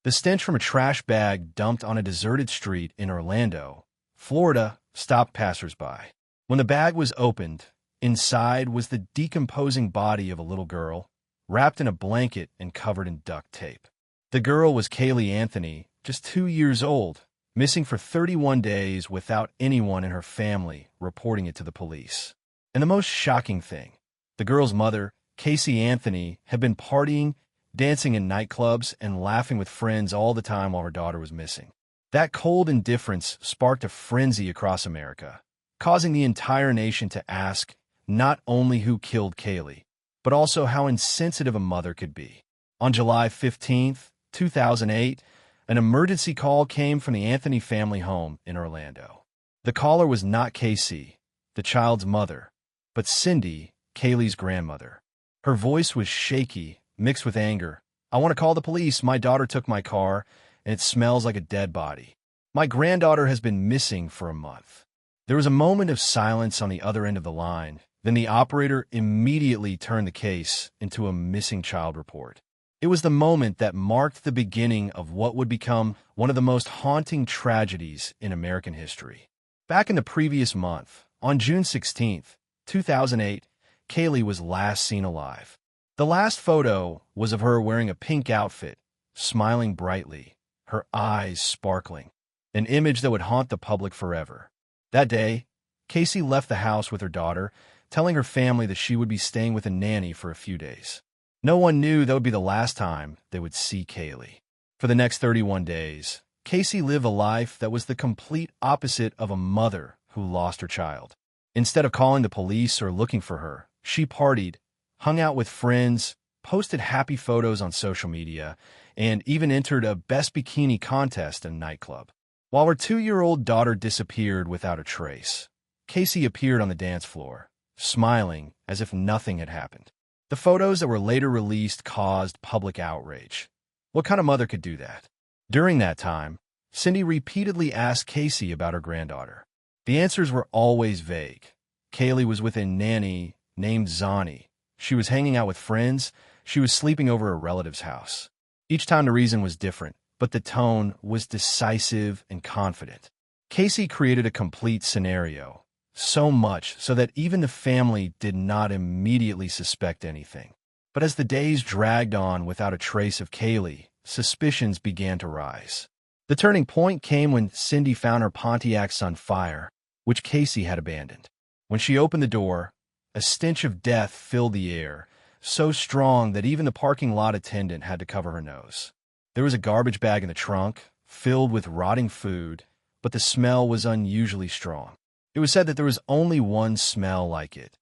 The stench from a trash bag dumped on a deserted street in Orlando, Florida, stopped passersby. When the bag was opened, inside was the decomposing body of a little girl, wrapped in a blanket and covered in duct tape. The girl was Caylee Anthony, just 2 years old, missing for 31 days without anyone in her family reporting it to the police. And the most shocking thing, the girl's mother, Caylee Anthony, had been partying, dancing in nightclubs, and laughing with friends all the time while her daughter was missing. That cold indifference sparked a frenzy across America, causing the entire nation to ask not only who killed Caylee, but also how insensitive a mother could be. On July 15, 2008, an emergency call came from the Anthony family home in Orlando. The caller was not Casey, the child's mother, but Cindy, Caylee's grandmother. Her voice was shaky, mixed with anger. "I want to call the police. My daughter took my car, and it smells like a dead body. My granddaughter has been missing for a month." There was a moment of silence on the other end of the line. Then the operator immediately turned the case into a missing child report. It was the moment that marked the beginning of what would become one of the most haunting tragedies in American history. Back in the previous month, on June 16, 2008, Caylee was last seen alive. The last photo was of her wearing a pink outfit, smiling brightly, her eyes sparkling, an image that would haunt the public forever. That day, Casey left the house with her daughter, telling her family that she would be staying with a nanny for a few days. No one knew that would be the last time they would see Caylee. For the next 31 days, Casey lived a life that was the complete opposite of a mother who lost her child. Instead of calling the police or looking for her, she partied, hung out with friends, posted happy photos on social media, and even entered a best bikini contest in a nightclub. While her 2-year-old daughter disappeared without a trace, Casey appeared on the dance floor, smiling as if nothing had happened. The photos that were later released caused public outrage. What kind of mother could do that? During that time, Cindy repeatedly asked Casey about her granddaughter. The answers were always vague. Caylee was with a nanny named Zani. She was hanging out with friends. She was sleeping over a relative's house. Each time the reason was different, but the tone was decisive and confident. Casey created a complete scenario, so much so that even the family did not immediately suspect anything. But as the days dragged on without a trace of Caylee, suspicions began to rise. The turning point came when Cindy found her Pontiac on fire, which Casey had abandoned. When she opened the door, a stench of death filled the air, so strong that even the parking lot attendant had to cover her nose. There was a garbage bag in the trunk, filled with rotting food, but the smell was unusually strong. It was said that there was only one smell like it,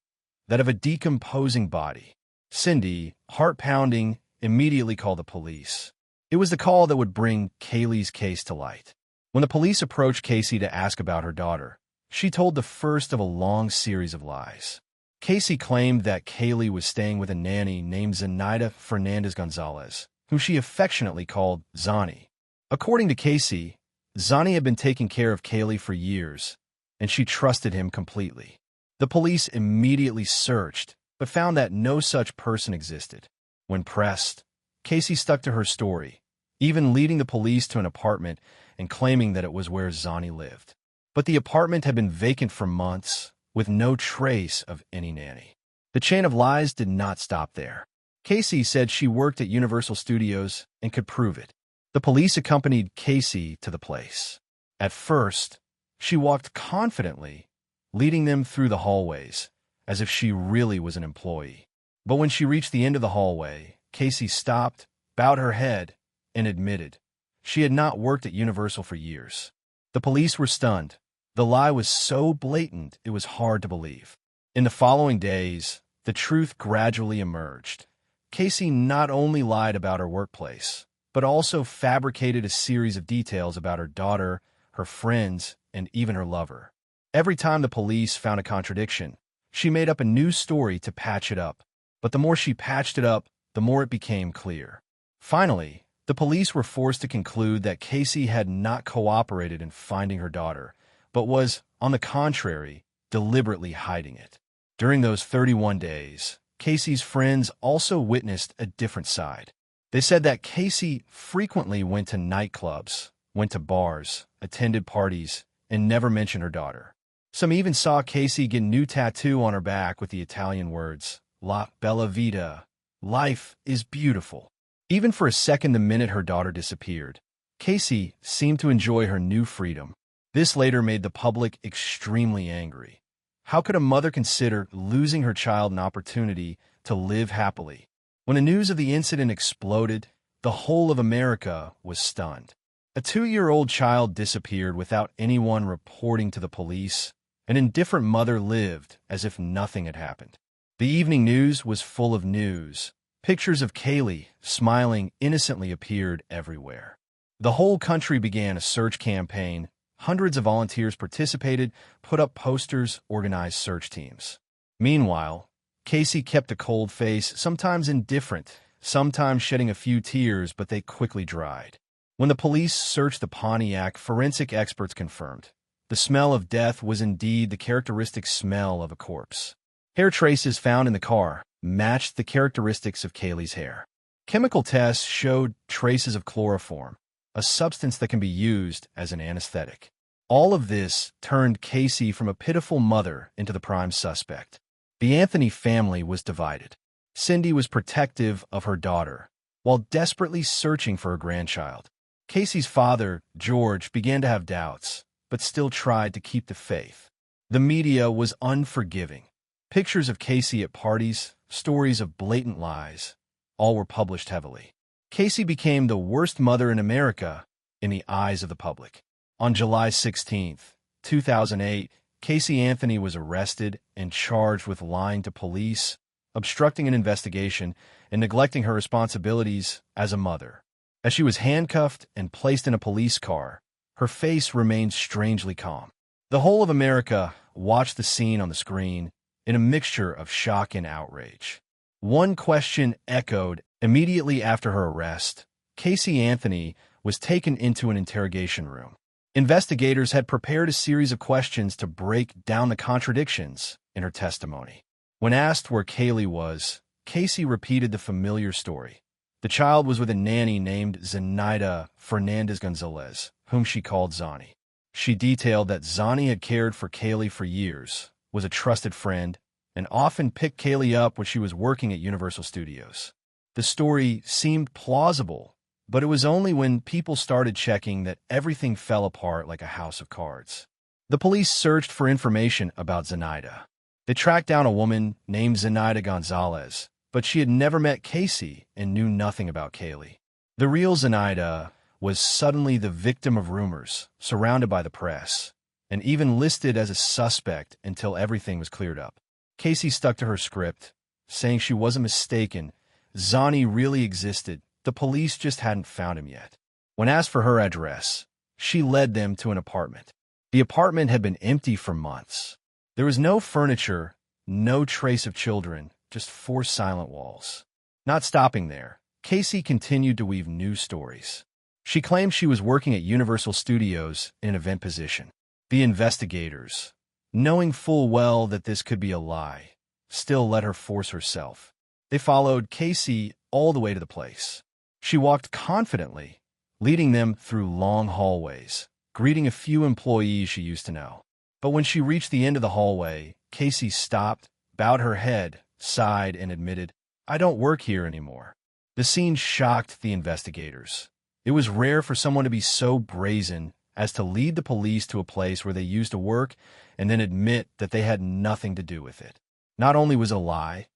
that of a decomposing body. Cindy, heart-pounding, immediately called the police. It was the call that would bring Caylee's case to light. When the police approached Casey to ask about her daughter, she told the first of a long series of lies. Casey claimed that Caylee was staying with a nanny named Zenaida Fernandez Gonzalez, whom she affectionately called Zani. According to Casey, Zani had been taking care of Caylee for years, and she trusted him completely. The police immediately searched, but found that no such person existed. When pressed, Casey stuck to her story, even leading the police to an apartment and claiming that it was where Zani lived. But the apartment had been vacant for months, with no trace of any nanny. The chain of lies did not stop there. Casey said she worked at Universal Studios and could prove it. The police accompanied Casey to the place. At first, she walked confidently, leading them through the hallways, as if she really was an employee. But when she reached the end of the hallway, Casey stopped, bowed her head, and admitted she had not worked at Universal for years. The police were stunned. The lie was so blatant it was hard to believe. In the following days, the truth gradually emerged. Casey not only lied about her workplace, but also fabricated a series of details about her daughter, her friends, and even her lover. Every time the police found a contradiction, she made up a new story to patch it up. But the more she patched it up, the more it became clear. Finally, the police were forced to conclude that Casey had not cooperated in finding her daughter, but was, on the contrary, deliberately hiding it. During those 31 days, Casey's friends also witnessed a different side. They said that Caylee frequently went to nightclubs, went to bars, attended parties, and never mentioned her daughter. Some even saw Caylee get a new tattoo on her back with the Italian words, La Bella Vita, life is beautiful. Even for a second the minute her daughter disappeared, Caylee seemed to enjoy her new freedom. This later made the public extremely angry. How could a mother consider losing her child an opportunity to live happily? When the news of the incident exploded, the whole of America was stunned. A 2-year-old child disappeared without anyone reporting to the police. An indifferent mother lived as if nothing had happened. The evening news was full of news. Pictures of Caylee smiling innocently appeared everywhere. The whole country began a search campaign. Hundreds of volunteers participated, put up posters, organized search teams. Meanwhile, Caylee kept a cold face, sometimes indifferent, sometimes shedding a few tears, but they quickly dried. When the police searched the Pontiac, forensic experts confirmed the smell of death was indeed the characteristic smell of a corpse. Hair traces found in the car matched the characteristics of Caylee's hair. Chemical tests showed traces of chloroform, a substance that can be used as an anesthetic. All of this turned Caylee from a pitiful mother into the prime suspect. The Anthony family was divided. Cindy was protective of her daughter, while desperately searching for her grandchild. Caylee's father, George, began to have doubts, but still tried to keep the faith. The media was unforgiving. Pictures of Caylee at parties, stories of blatant lies, all were published heavily. Caylee became the worst mother in America in the eyes of the public. On July 16, 2008, Caylee Anthony was arrested and charged with lying to police, obstructing an investigation, and neglecting her responsibilities as a mother. As she was handcuffed and placed in a police car, her face remained strangely calm. The whole of America watched the scene on the screen in a mixture of shock and outrage. One question echoed immediately after her arrest. Caylee Anthony was taken into an interrogation room. Investigators had prepared a series of questions to break down the contradictions in her testimony. When asked where Caylee was, Caylee repeated the familiar story. The child was with a nanny named Zenaida Fernandez Gonzalez, whom she called Zani. She detailed that Zani had cared for Caylee for years, was a trusted friend, and often picked Caylee up when she was working at Universal Studios. The story seemed plausible, but it was only when people started checking that everything fell apart like a house of cards. The police searched for information about Zenaida. They tracked down a woman named Zenaida Gonzalez, but she had never met Caylee and knew nothing about Caylee. The real Zenaida was suddenly the victim of rumors, surrounded by the press, and even listed as a suspect until everything was cleared up. Caylee stuck to her script, saying she wasn't mistaken. Zani really existed. The police just hadn't found him yet. When asked for her address, she led them to an apartment. The apartment had been empty for months. There was no furniture, no trace of children, just 4 silent walls. Not stopping there, Caylee continued to weave new stories. She claimed she was working at Universal Studios in an event position. The investigators, knowing full well that this could be a lie, still let her force herself. They followed Caylee all the way to the place. She walked confidently, leading them through long hallways, greeting a few employees she used to know. But when she reached the end of the hallway, Caylee stopped, bowed her head, sighed, and admitted, "I don't work here anymore." The scene shocked the investigators. It was rare for someone to be so brazen as to lead the police to a place where they used to work and then admit that they had nothing to do with it. Not only was it a lie,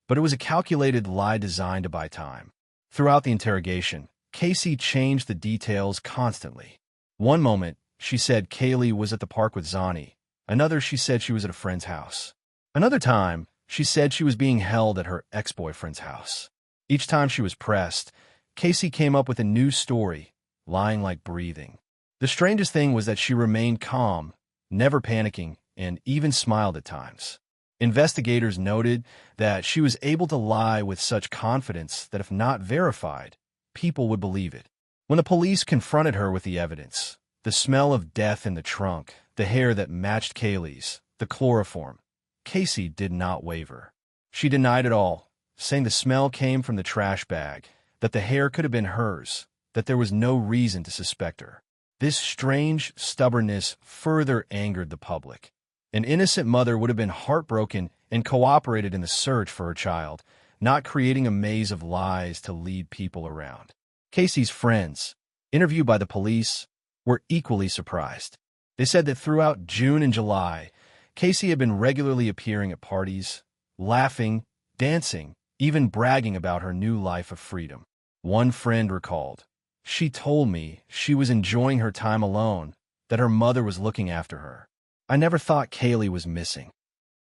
but it was a calculated lie designed to buy time. Throughout the interrogation, Caylee changed the details constantly. One moment, she said Caylee was at the park with Zani. Another, she said she was at a friend's house. Another time, she said she was being held at her ex-boyfriend's house. Each time she was pressed, Caylee came up with a new story, lying like breathing. The strangest thing was that she remained calm, never panicking, and even smiled at times. Investigators noted that she was able to lie with such confidence that if not verified, people would believe it. When the police confronted her with the evidence, the smell of death in the trunk, the hair that matched Caylee's, the chloroform, Caylee did not waver. She denied it all, saying the smell came from the trash bag, that the hair could have been hers, that there was no reason to suspect her. This strange stubbornness further angered the public. An innocent mother would have been heartbroken and cooperated in the search for her child, not creating a maze of lies to lead people around. Casey's friends, interviewed by the police, were equally surprised. They said that throughout June and July, Casey had been regularly appearing at parties, laughing, dancing, even bragging about her new life of freedom. One friend recalled, "She told me she was enjoying her time alone, that her mother was looking after her. I never thought Caylee was missing."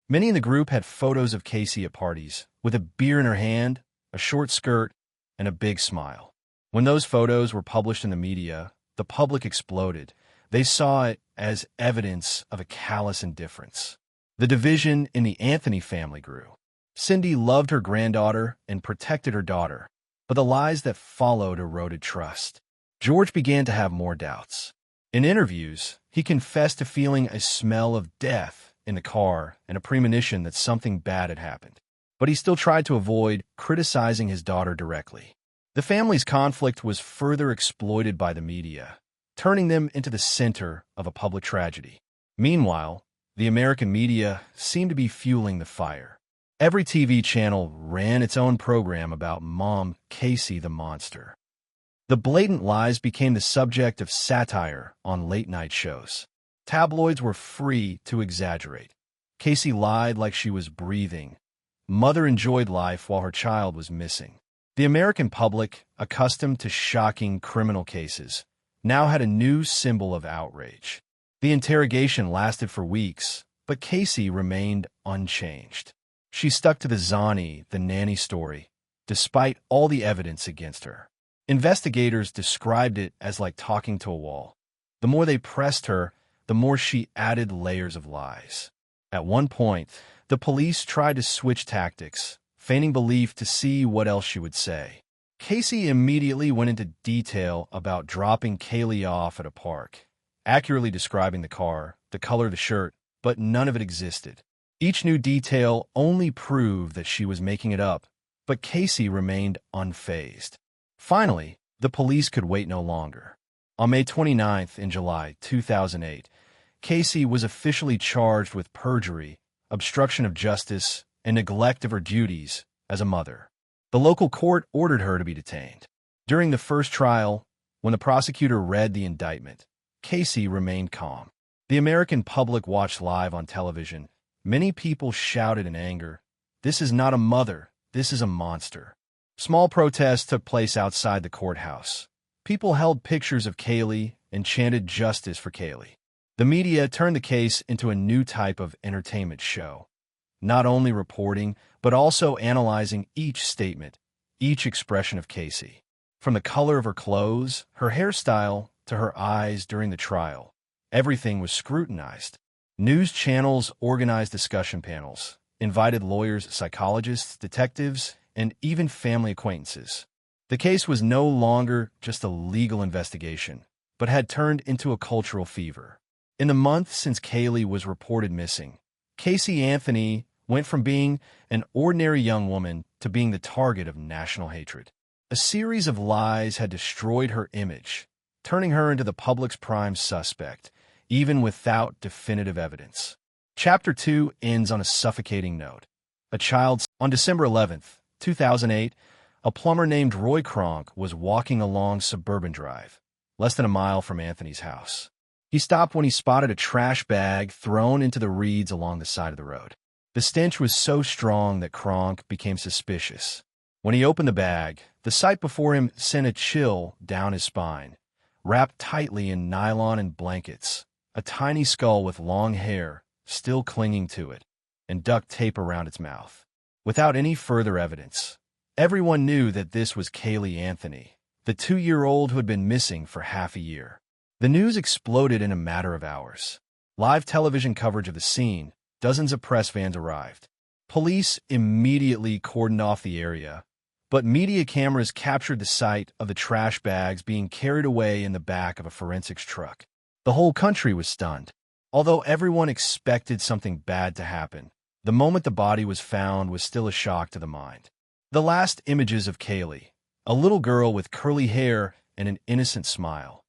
Many in the group had photos of Casey at parties, with a beer in her hand, a short skirt, and a big smile. When those photos were published in the media, the public exploded. They saw it as evidence of a callous indifference. The division in the Anthony family grew. Cindy loved her granddaughter and protected her daughter, but the lies that followed eroded trust. George began to have more doubts. In interviews, he confessed to feeling a smell of death in the car and a premonition that something bad had happened. But he still tried to avoid criticizing his daughter directly. The family's conflict was further exploited by the media, turning them into the center of a public tragedy. Meanwhile, the American media seemed to be fueling the fire. Every TV channel ran its own program about Mom Casey the monster. The blatant lies became the subject of satire on late-night shows. Tabloids were free to exaggerate. Casey lied like she was breathing. Mother enjoyed life while her child was missing. The American public, accustomed to shocking criminal cases, now had a new symbol of outrage. The interrogation lasted for weeks, but Casey remained unchanged. She stuck to the Zani, the nanny story, despite all the evidence against her. Investigators described it as like talking to a wall. The more they pressed her, the more she added layers of lies. At one point, the police tried to switch tactics, feigning belief to see what else she would say. Casey immediately went into detail about dropping Caylee off at a park, accurately describing the car, the color of the shirt, but none of it existed. Each new detail only proved that she was making it up, but Casey remained unfazed. Finally, the police could wait no longer. On May 29th in July 2008, Casey was officially charged with perjury, obstruction of justice, and neglect of her duties as a mother. The local court ordered her to be detained. During the first trial, when the prosecutor read the indictment, Casey remained calm. The American public watched live on television. Many people shouted in anger, "This is not a mother, this is a monster." Small protests took place outside the courthouse. People held pictures of Caylee and chanted justice for Caylee. The media turned the case into a new type of entertainment show, not only reporting, but also analyzing each statement, each expression of Casey. From the color of her clothes, her hairstyle, to her eyes during the trial, everything was scrutinized. News channels organized discussion panels, invited lawyers, psychologists, detectives, and even family acquaintances. The case was no longer just a legal investigation, but had turned into a cultural fever. In the month since Caylee was reported missing, Caylee Anthony went from being an ordinary young woman to being the target of national hatred. A series of lies had destroyed her image, turning her into the public's prime suspect, even without definitive evidence. Chapter 2 ends on a suffocating note. On December 11th, 2008, a plumber named Roy Kronk was walking along Suburban Drive, less than a mile from Anthony's house. He stopped when he spotted a trash bag thrown into the reeds along the side of the road. The stench was so strong that Kronk became suspicious. When he opened the bag, the sight before him sent a chill down his spine. Wrapped tightly in nylon and blankets, a tiny skull with long hair still clinging to it, and duct tape around its mouth. Without any further evidence, everyone knew that this was Caylee Anthony, the 2-year-old who had been missing for half a year. The news exploded in a matter of hours. Live television coverage of the scene, dozens of press vans arrived. Police immediately cordoned off the area, but media cameras captured the sight of the trash bags being carried away in the back of a forensics truck. The whole country was stunned. Although everyone expected something bad to happen, the moment the body was found was still a shock to the mind. The last images of Caylee, A little girl with curly hair and an innocent smile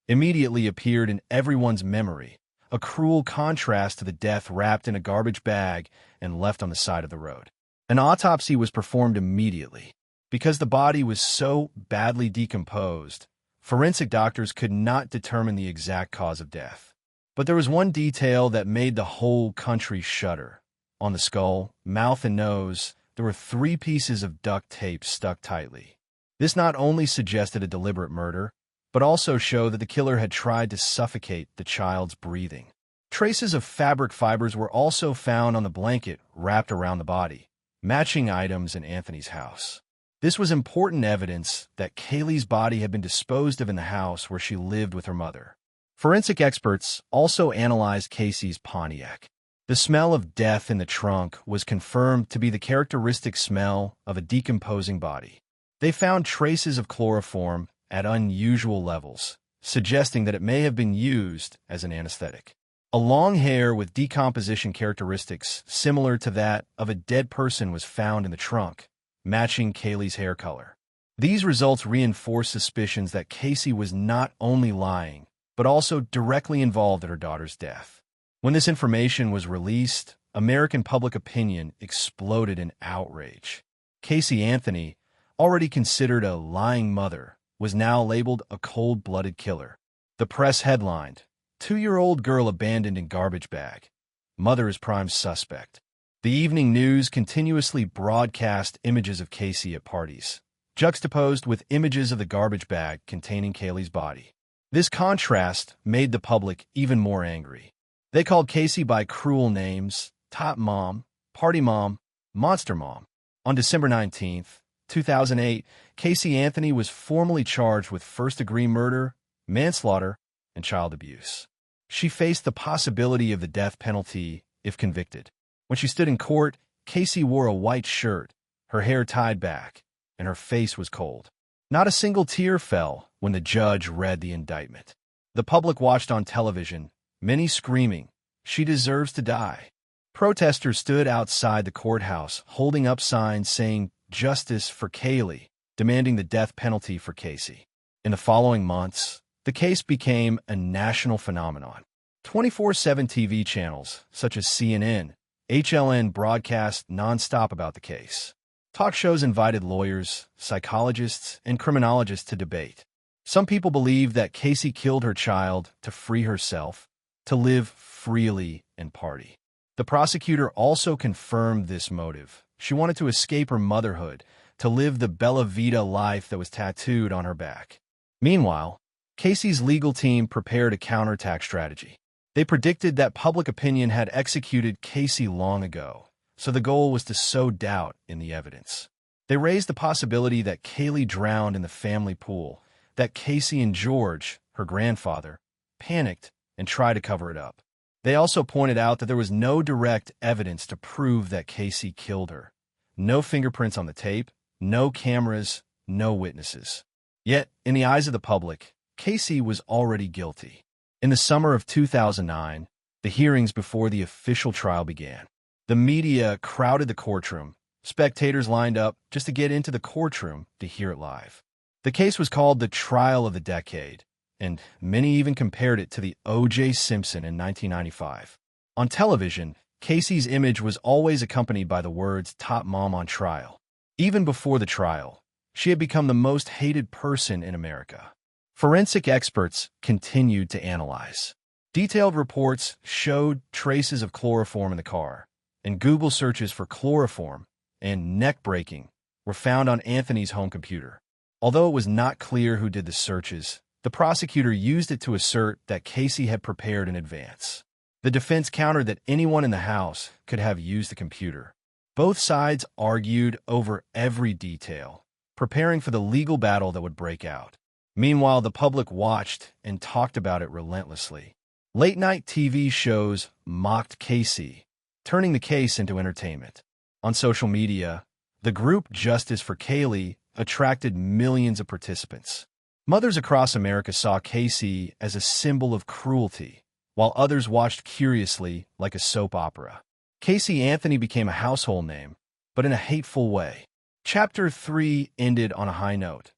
immediately appeared in everyone's memory, a cruel contrast to the death wrapped in a garbage bag and left on the side of the road. An autopsy was performed immediately. Because the body was so badly decomposed, forensic doctors could not determine the exact cause of death. But there was one detail that made the whole country shudder. On the skull, mouth, and nose, there were 3 pieces of duct tape stuck tightly. This not only suggested a deliberate murder, but also showed that the killer had tried to suffocate the child's breathing. Traces of fabric fibers were also found on the blanket wrapped around the body, matching items in Anthony's house. This was important evidence that Caylee's body had been disposed of in the house where she lived with her mother. Forensic experts also analyzed Casey's Pontiac. The smell of death in the trunk was confirmed to be the characteristic smell of a decomposing body. They found traces of chloroform at unusual levels, suggesting that it may have been used as an anesthetic. A long hair with decomposition characteristics similar to that of a dead person was found in the trunk, matching Caylee's hair color. These results reinforce suspicions that Caylee was not only lying, but also directly involved in her daughter's death. When this information was released, American public opinion exploded in outrage. Caylee Anthony, already considered a lying mother, was now labeled a cold-blooded killer. The press headlined, "2-year-old girl abandoned in garbage bag. Mother is prime suspect." The evening news continuously broadcast images of Caylee at parties, juxtaposed with images of the garbage bag containing Caylee's body. This contrast made the public even more angry. They called Caylee by cruel names: Top Mom, Party Mom, Monster Mom. On December 19, 2008, Caylee Anthony was formally charged with first-degree murder, manslaughter, and child abuse. She faced the possibility of the death penalty if convicted. When she stood in court, Caylee wore a white shirt, her hair tied back, and her face was cold. Not a single tear fell when the judge read the indictment. The public watched on television, many screaming, "She deserves to die." Protesters stood outside the courthouse holding up signs saying, "Justice for Caylee," demanding the death penalty for Caylee. In the following months, the case became a national phenomenon. 24/7 TV channels, such as CNN, HLN, broadcast nonstop about the case. Talk shows invited lawyers, psychologists, and criminologists to debate. Some people believe that Caylee killed her child to free herself, to live freely and party. The prosecutor also confirmed this motive. She wanted to escape her motherhood, to live the Bella Vita life that was tattooed on her back. Meanwhile, Caylee's legal team prepared a counterattack strategy. They predicted that public opinion had executed Caylee long ago, so the goal was to sow doubt in the evidence. They raised the possibility that Caylee drowned in the family pool, that Caylee and George, her grandfather, panicked and tried to cover it up. They also pointed out that there was no direct evidence to prove that Caylee killed her. No fingerprints on the tape, no cameras, no witnesses. Yet, in the eyes of the public, Caylee was already guilty. In the summer of 2009, the hearings before the official trial began. The media crowded the courtroom. Spectators lined up just to get into the courtroom to hear it live. The case was called the trial of the decade, and many even compared it to the O.J. Simpson in 1995. On television, Caylee's image was always accompanied by the words "Top Mom on trial." Even before the trial, she had become the most hated person in America. Forensic experts continued to analyze. Detailed reports showed traces of chloroform in the car, and Google searches for chloroform and neck breaking were found on Anthony's home computer. Although it was not clear who did the searches, the prosecutor used it to assert that Caylee had prepared in advance. The defense countered that anyone in the house could have used the computer. Both sides argued over every detail, preparing for the legal battle that would break out. Meanwhile, the public watched and talked about it relentlessly. Late-night TV shows mocked Caylee, turning the case into entertainment. On social media, the group Justice for Caylee attracted millions of participants. Mothers across America saw Caylee as a symbol of cruelty, while others watched curiously like a soap opera. Caylee Anthony became a household name, but in a hateful way. Chapter 3 ended on a high note.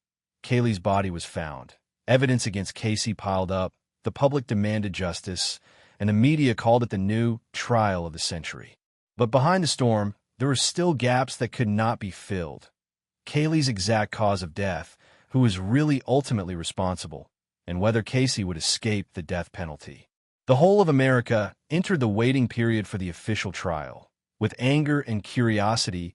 Caylee's body was found. Evidence against Caylee piled up, the public demanded justice, and the media called it the new trial of the century. But behind the storm, there were still gaps that could not be filled. Caylee's exact cause of death, who was really ultimately responsible, and whether Caylee would escape the death penalty. The whole of America entered the waiting period for the official trial, with anger and curiosity.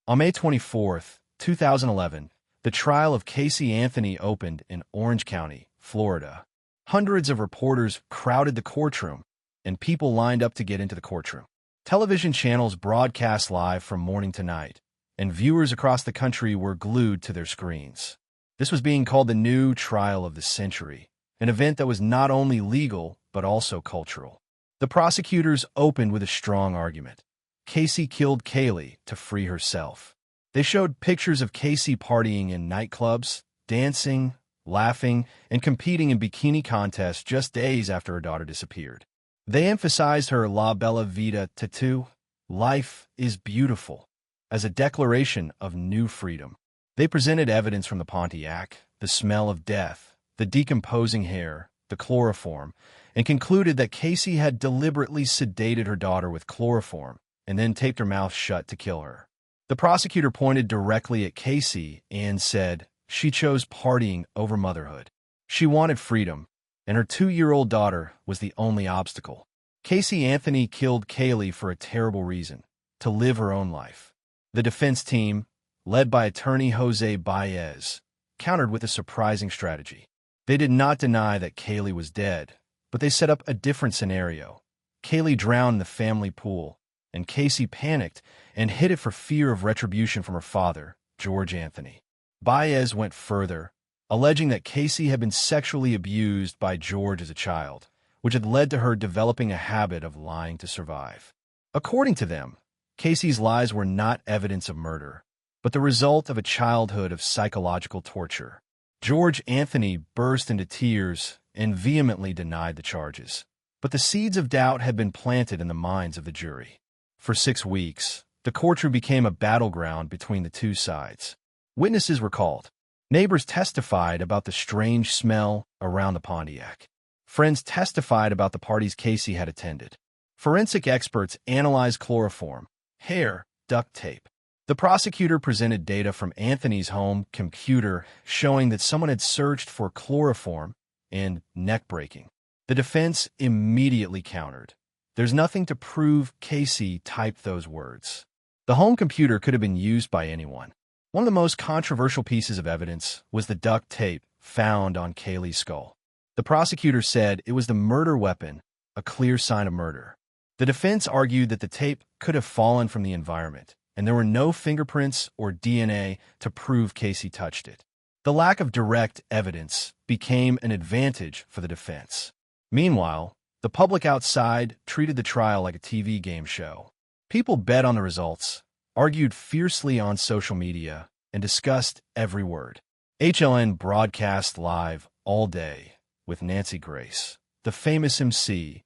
On May 24, 2011, the trial of Caylee Anthony opened in Orange County, Florida. Hundreds of reporters crowded the courtroom, and people lined up to get into the courtroom. Television channels broadcast live from morning to night, and viewers across the country were glued to their screens. This was being called the new trial of the century, an event that was not only legal but also cultural. The prosecutors opened with a strong argument. Caylee killed Caylee to free herself. They showed pictures of Caylee partying in nightclubs, dancing, laughing, and competing in bikini contests just days after her daughter disappeared. They emphasized her La Bella Vita tattoo, "Life is beautiful," as a declaration of new freedom. They presented evidence from the Pontiac, the smell of death, the decomposing hair, the chloroform, and concluded that Caylee had deliberately sedated her daughter with chloroform and then taped her mouth shut to kill her. The prosecutor pointed directly at Caylee and said she chose partying over motherhood. She wanted freedom, and her 2-year-old daughter was the only obstacle. Caylee Anthony killed Caylee for a terrible reason, to live her own life. The defense team, led by attorney Jose Baez, countered with a surprising strategy. They did not deny that Caylee was dead, but they set up a different scenario. Caylee drowned in the family pool, and Caylee panicked and hid it for fear of retribution from her father, George Anthony. Baez went further, alleging that Caylee had been sexually abused by George as a child, which had led to her developing a habit of lying to survive. According to them, Caylee's lies were not evidence of murder, but the result of a childhood of psychological torture. George Anthony burst into tears and vehemently denied the charges, but the seeds of doubt had been planted in the minds of the jury. For 6 weeks, the courtroom became a battleground between the two sides. Witnesses were called. Neighbors testified about the strange smell around the Pontiac. Friends testified about the parties Caylee had attended. Forensic experts analyzed chloroform, hair, duct tape. The prosecutor presented data from Anthony's home computer showing that someone had searched for chloroform and neck breaking. The defense immediately countered. There's nothing to prove Caylee typed those words. The home computer could have been used by anyone. One of the most controversial pieces of evidence was the duct tape found on Caylee's skull. The prosecutor said it was the murder weapon, a clear sign of murder. The defense argued that the tape could have fallen from the environment, and there were no fingerprints or DNA to prove Caylee touched it. The lack of direct evidence became an advantage for the defense. Meanwhile, the public outside treated the trial like a TV game show. People bet on the results, argued fiercely on social media, and discussed every word. HLN broadcast live all day with Nancy Grace, the famous MC,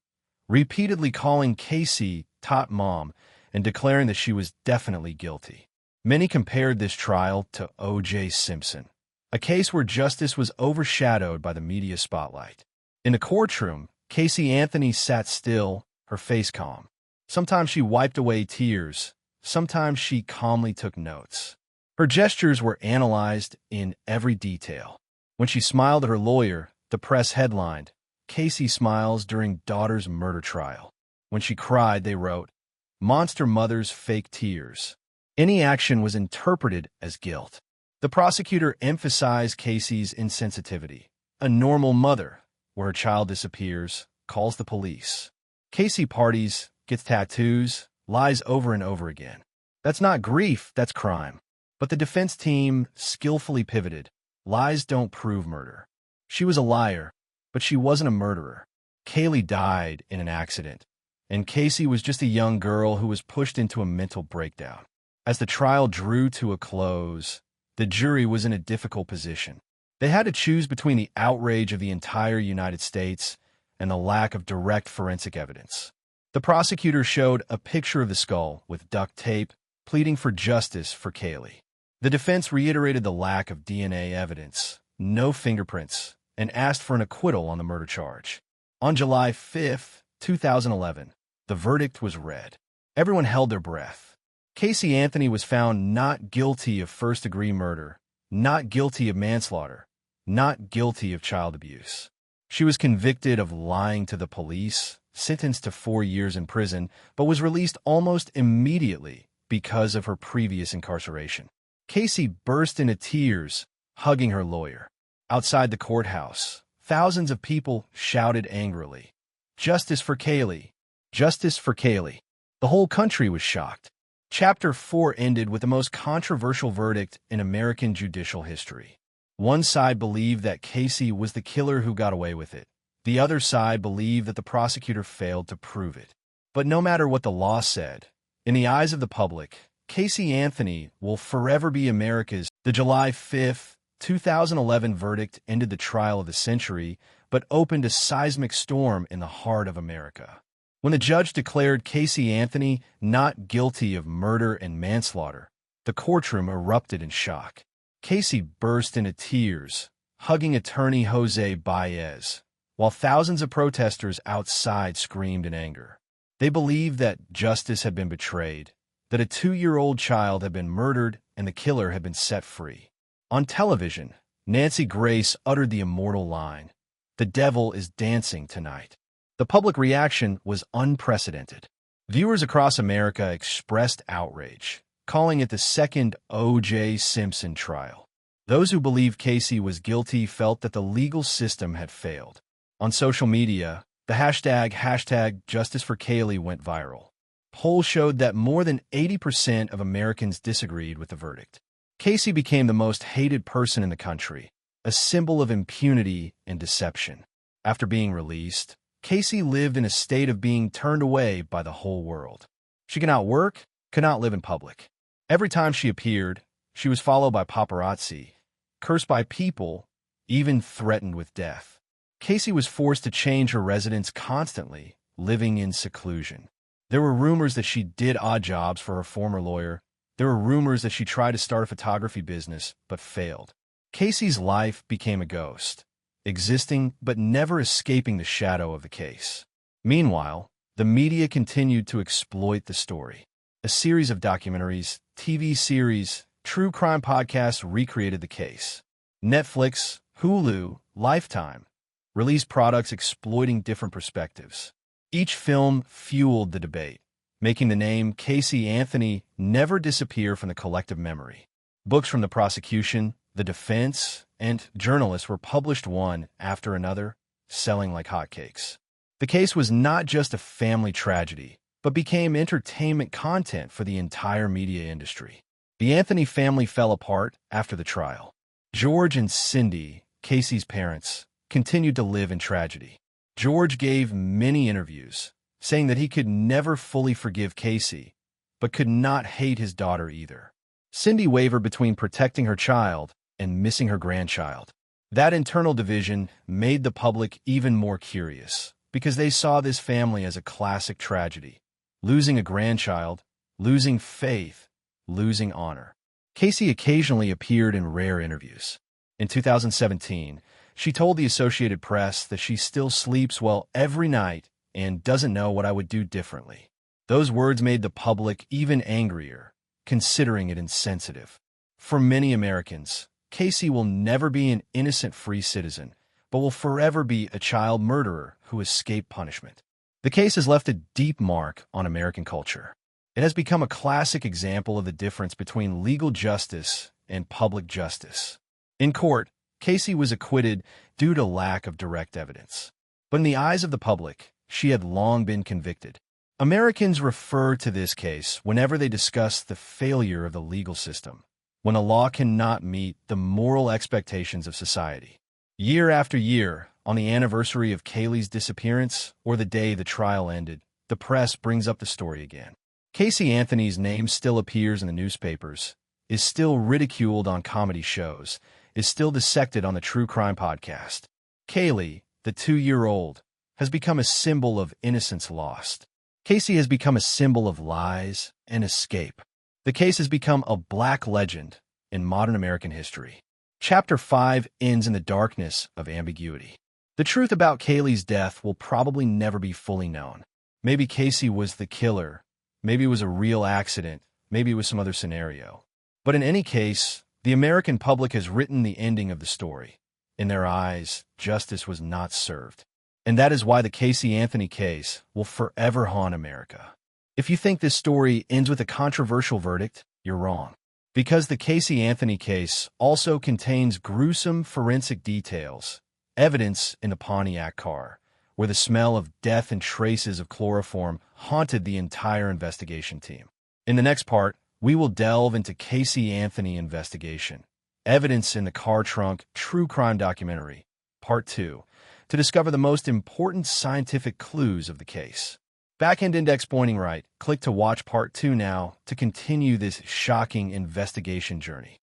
repeatedly calling Caylee "Tot Mom" and declaring that she was definitely guilty. Many compared this trial to O.J. Simpson, a case where justice was overshadowed by the media spotlight. In the courtroom, Caylee Anthony sat still, her face calm. Sometimes she wiped away tears. Sometimes she calmly took notes. Her gestures were analyzed in every detail. When she smiled at her lawyer, the press headlined, "Caylee smiles during daughter's murder trial." When she cried, they wrote, "Monster mother's fake tears." Any action was interpreted as guilt. The prosecutor emphasized Caylee's insensitivity. A normal mother, where her child disappears, calls the police. Caylee parties, gets tattoos, lies over and over again. That's not grief, that's crime. But the defense team skillfully pivoted. Lies don't prove murder. She was a liar, but she wasn't a murderer. Caylee died in an accident, and Caylee was just a young girl who was pushed into a mental breakdown. As the trial drew to a close, the jury was in a difficult position. They had to choose between the outrage of the entire United States and the lack of direct forensic evidence. The prosecutor showed a picture of the skull with duct tape, pleading for justice for Caylee. The defense reiterated the lack of DNA evidence, no fingerprints, and asked for an acquittal on the murder charge. On July 5, 2011, the verdict was read. Everyone held their breath. Caylee Anthony was found not guilty of first-degree murder, not guilty of manslaughter, not guilty of child abuse. She was convicted of lying to the police, sentenced to 4 years in prison, but was released almost immediately because of her previous incarceration. Caylee burst into tears, hugging her lawyer. Outside the courthouse, thousands of people shouted angrily, "Justice for Caylee! Justice for Caylee!" The whole country was shocked. Chapter 4 ended with the most controversial verdict in American judicial history. One side believed that Caylee was the killer who got away with it. The other side believed that the prosecutor failed to prove it. But no matter what the law said, in the eyes of the public, Caylee Anthony will forever be America's. The July 5, 2011 verdict ended the trial of the century, but opened a seismic storm in the heart of America. When the judge declared Caylee Anthony not guilty of murder and manslaughter, the courtroom erupted in shock. Caylee burst into tears, hugging attorney Jose Baez, while thousands of protesters outside screamed in anger. They believed that justice had been betrayed, that a 2-year-old child had been murdered and the killer had been set free. On television, Nancy Grace uttered the immortal line, "The devil is dancing tonight." The public reaction was unprecedented. Viewers across America expressed outrage, calling it the second O.J. Simpson trial. Those who believed Caylee was guilty felt that the legal system had failed. On social media, the hashtag Justice for Caylee went viral. Polls showed that more than 80% of Americans disagreed with the verdict. Caylee became the most hated person in the country, a symbol of impunity and deception. After being released, Caylee lived in a state of being turned away by the whole world. She could not work, could not live in public. Every time she appeared, she was followed by paparazzi, cursed by people, even threatened with death. Caylee was forced to change her residence constantly, living in seclusion. There were rumors that she did odd jobs for her former lawyer. There were rumors that she tried to start a photography business, but failed. Caylee's life became a ghost, existing but never escaping the shadow of the case. Meanwhile, the media continued to exploit the story. A series of documentaries, TV series, true crime podcasts recreated the case. Netflix, Hulu, Lifetime released products exploiting different perspectives. Each film fueled the debate, making the name Caylee Anthony never disappear from the collective memory. Books from the prosecution, the defense, and journalists were published one after another, selling like hotcakes. The case was not just a family tragedy, but became entertainment content for the entire media industry. The Anthony family fell apart after the trial. George and Cindy, Caylee's parents, continued to live in tragedy. George gave many interviews, saying that he could never fully forgive Caylee, but could not hate his daughter either. Cindy wavered between protecting her child and missing her grandchild. That internal division made the public even more curious, because they saw this family as a classic tragedy. Losing a grandchild, losing faith, losing honor. Caylee occasionally appeared in rare interviews. In 2017, she told the Associated Press that she still sleeps well every night and doesn't know what I would do differently. Those words made the public even angrier, considering it insensitive. For many Americans, Caylee will never be an innocent free citizen, but will forever be a child murderer who escaped punishment. The case has left a deep mark on American culture. It has become a classic example of the difference between legal justice and public justice. In court, Caylee was acquitted due to lack of direct evidence. But in the eyes of the public, she had long been convicted. Americans refer to this case whenever they discuss the failure of the legal system, when a law cannot meet the moral expectations of society. Year after year, on the anniversary of Caylee's disappearance or the day the trial ended, the press brings up the story again. Caylee Anthony's name still appears in the newspapers, is still ridiculed on comedy shows, is still dissected on the True Crime podcast. Caylee, the 2-year-old, has become a symbol of innocence lost. Caylee has become a symbol of lies and escape. The case has become a black legend, in modern American history. Chapter 5 ends in the darkness of ambiguity. The truth about Caylee's death will probably never be fully known. Maybe Casey was the killer. Maybe it was a real accident. Maybe it was some other scenario. But in any case, the American public has written the ending of the story. In their eyes, justice was not served. And that is why the Caylee Anthony case will forever haunt America. If you think this story ends with a controversial verdict, you're wrong. Because the Caylee Anthony case also contains gruesome forensic details, evidence in the Pontiac car, where the smell of death and traces of chloroform haunted the entire investigation team. In the next part, we will delve into Caylee Anthony investigation, evidence in the car trunk true crime documentary, Part 2, to discover the most important scientific clues of the case. Back-end index pointing right. Click to watch Part 2 now to continue this shocking investigation journey.